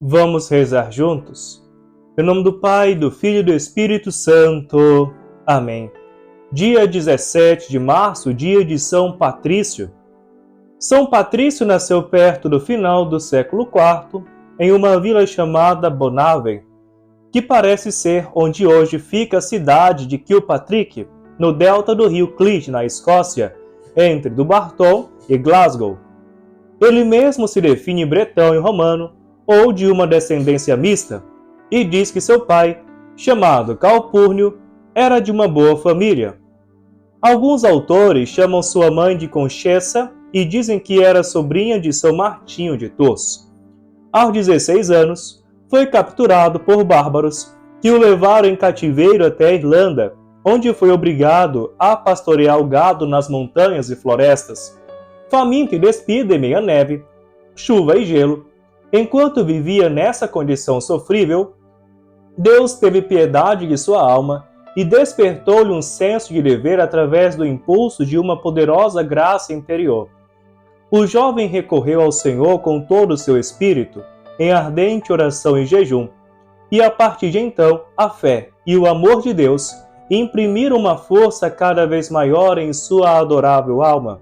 Vamos rezar juntos? Em nome do Pai, do Filho e do Espírito Santo. Amém. Dia 17 de março, dia de São Patrício. São Patrício nasceu perto do final do século IV, em uma vila chamada Bonaven, que parece ser onde hoje fica a cidade de Kilpatrick, no delta do rio Clyde, na Escócia, entre Dumbarton e Glasgow. Ele mesmo se define bretão e romano, ou de uma descendência mista, e diz que seu pai, chamado Calpurnio, era de uma boa família. Alguns autores chamam sua mãe de Conchessa e dizem que era sobrinha de São Martinho de Tours. Aos 16 anos, foi capturado por bárbaros que o levaram em cativeiro até a Irlanda, onde foi obrigado a pastorear o gado nas montanhas e florestas, faminto e despido em meia neve, chuva e gelo. Enquanto vivia nessa condição sofrível, Deus teve piedade de sua alma e despertou-lhe um senso de dever através do impulso de uma poderosa graça interior. O jovem recorreu ao Senhor com todo o seu espírito, em ardente oração e jejum, e a partir de então, a fé e o amor de Deus imprimiram uma força cada vez maior em sua adorável alma.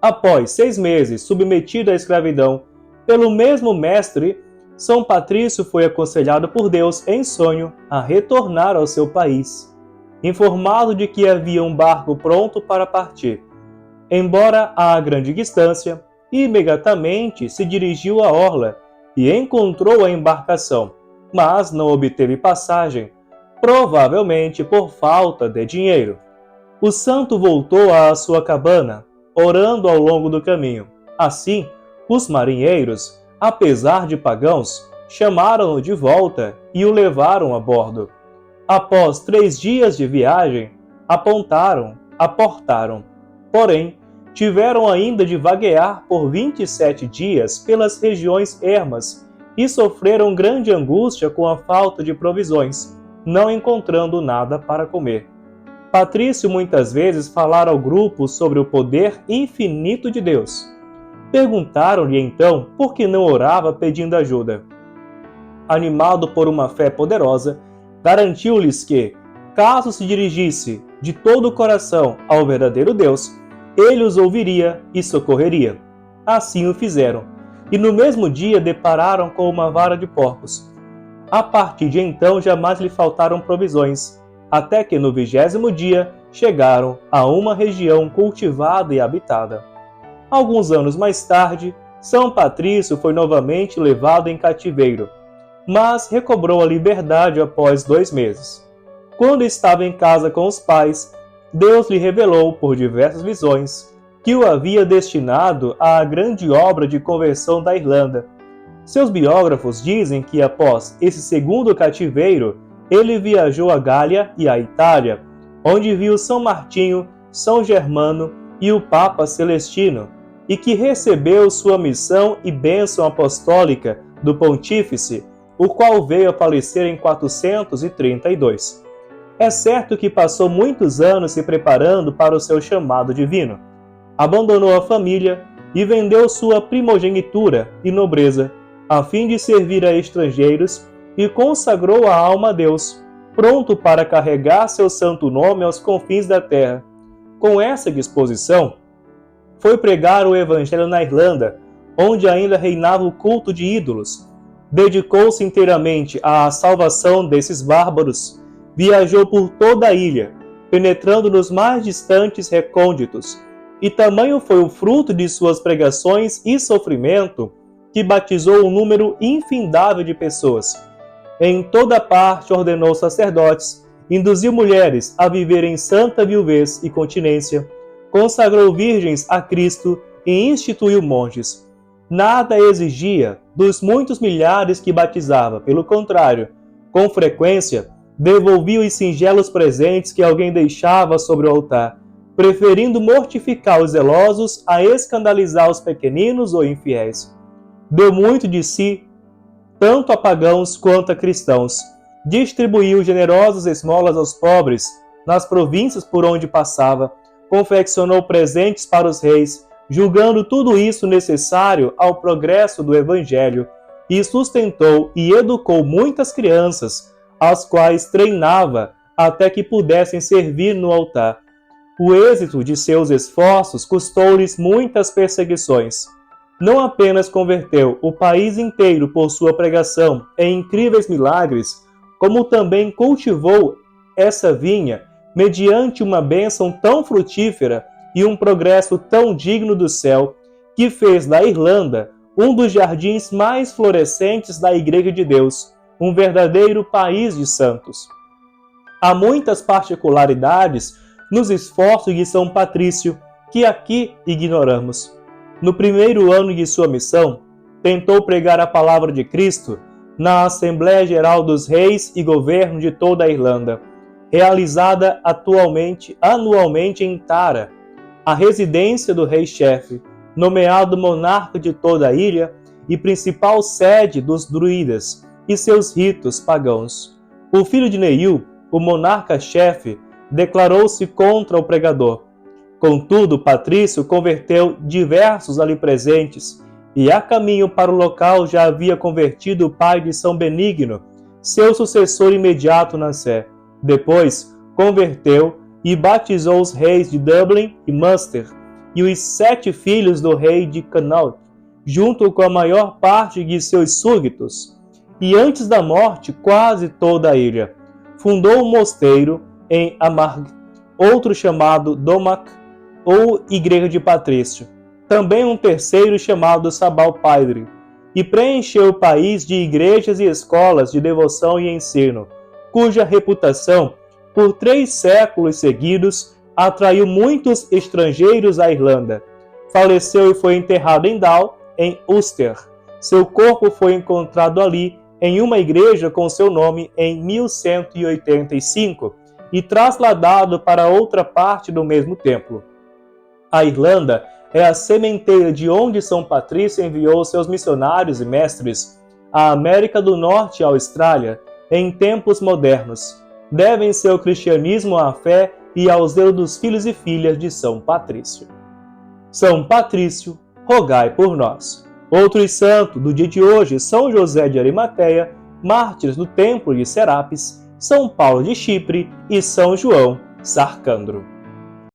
Após 6 meses submetido à escravidão, pelo mesmo mestre, São Patrício foi aconselhado por Deus em sonho a retornar ao seu país, informado de que havia um barco pronto para partir. Embora a grande distância, imediatamente se dirigiu à orla e encontrou a embarcação, mas não obteve passagem, provavelmente por falta de dinheiro. O santo voltou à sua cabana, orando ao longo do caminho. Assim, os marinheiros, apesar de pagãos, chamaram-no de volta e o levaram a bordo. Após 3 dias de viagem, aportaram. Porém, tiveram ainda de vaguear por 27 dias pelas regiões ermas e sofreram grande angústia com a falta de provisões, não encontrando nada para comer. Patrício muitas vezes falara ao grupo sobre o poder infinito de Deus. Perguntaram-lhe então por que não orava pedindo ajuda. Animado por uma fé poderosa, garantiu-lhes que, caso se dirigisse de todo o coração ao verdadeiro Deus, ele os ouviria e socorreria. Assim o fizeram, e no mesmo dia depararam com uma vara de porcos. A partir de então jamais lhe faltaram provisões, até que no 20º dia chegaram a uma região cultivada e habitada. Alguns anos mais tarde, São Patrício foi novamente levado em cativeiro, mas recobrou a liberdade após 2 meses. Quando estava em casa com os pais, Deus lhe revelou, por diversas visões, que o havia destinado à grande obra de conversão da Irlanda. Seus biógrafos dizem que após esse segundo cativeiro, ele viajou a Gália e a Itália, onde viu São Martinho, São Germano e o Papa Celestino, e que recebeu sua missão e bênção apostólica do pontífice, o qual veio a falecer em 432. É certo que passou muitos anos se preparando para o seu chamado divino. Abandonou a família e vendeu sua primogenitura e nobreza, a fim de servir a estrangeiros, e consagrou a alma a Deus, pronto para carregar seu santo nome aos confins da terra. Com essa disposição, foi pregar o Evangelho na Irlanda, onde ainda reinava o culto de ídolos. Dedicou-se inteiramente à salvação desses bárbaros. Viajou por toda a ilha, penetrando nos mais distantes recônditos. E tamanho foi o fruto de suas pregações e sofrimento, que batizou um número infindável de pessoas. Em toda parte ordenou sacerdotes, induziu mulheres a viver em santa viuvez e continência, consagrou virgens a Cristo e instituiu monges. Nada exigia dos muitos milhares que batizava, pelo contrário, com frequência, devolvia os singelos presentes que alguém deixava sobre o altar, preferindo mortificar os zelosos a escandalizar os pequeninos ou infiéis. Deu muito de si, tanto a pagãos quanto a cristãos. Distribuiu generosas esmolas aos pobres nas províncias por onde passava, confeccionou presentes para os reis, julgando tudo isso necessário ao progresso do Evangelho, e sustentou e educou muitas crianças, as quais treinava até que pudessem servir no altar. O êxito de seus esforços custou-lhes muitas perseguições. Não apenas converteu o país inteiro por sua pregação em incríveis milagres, como também cultivou essa vinha mediante uma bênção tão frutífera e um progresso tão digno do céu, que fez da Irlanda um dos jardins mais florescentes da Igreja de Deus, um verdadeiro país de santos. Há muitas particularidades nos esforços de São Patrício que aqui ignoramos. No primeiro ano de sua missão, tentou pregar a palavra de Cristo na Assembleia Geral dos Reis e Governo de toda a Irlanda, realizada anualmente em Tara, a residência do rei-chefe, nomeado monarca de toda a ilha e principal sede dos druidas e seus ritos pagãos. O filho de Neil, o monarca-chefe, declarou-se contra o pregador. Contudo, Patrício converteu diversos ali presentes, e a caminho para o local já havia convertido o pai de São Benigno, seu sucessor imediato na sé. Depois, converteu e batizou os reis de Dublin e Munster, e os 7 filhos do rei de Connaught, junto com a maior parte de seus súditos, e antes da morte quase toda a ilha. Fundou um mosteiro em Amarg, outro chamado Domac, ou Igreja de Patrício, também um terceiro chamado Sabal Padre, e preencheu o país de igrejas e escolas de devoção e ensino, cuja reputação, por 3 séculos seguidos, atraiu muitos estrangeiros à Irlanda. Faleceu e foi enterrado em Down, em Ulster. Seu corpo foi encontrado ali, em uma igreja com seu nome, em 1185, e trasladado para outra parte do mesmo templo. A Irlanda é a sementeira de onde São Patrício enviou seus missionários e mestres à América do Norte e à Austrália, em tempos modernos. Devem-se ao cristianismo, à fé e ao zelo dos filhos e filhas de São Patrício. São Patrício, rogai por nós. Outros santos do dia de hoje: São José de Arimateia, mártires do Templo de Serapis, São Paulo de Chipre e São João Sarcandro.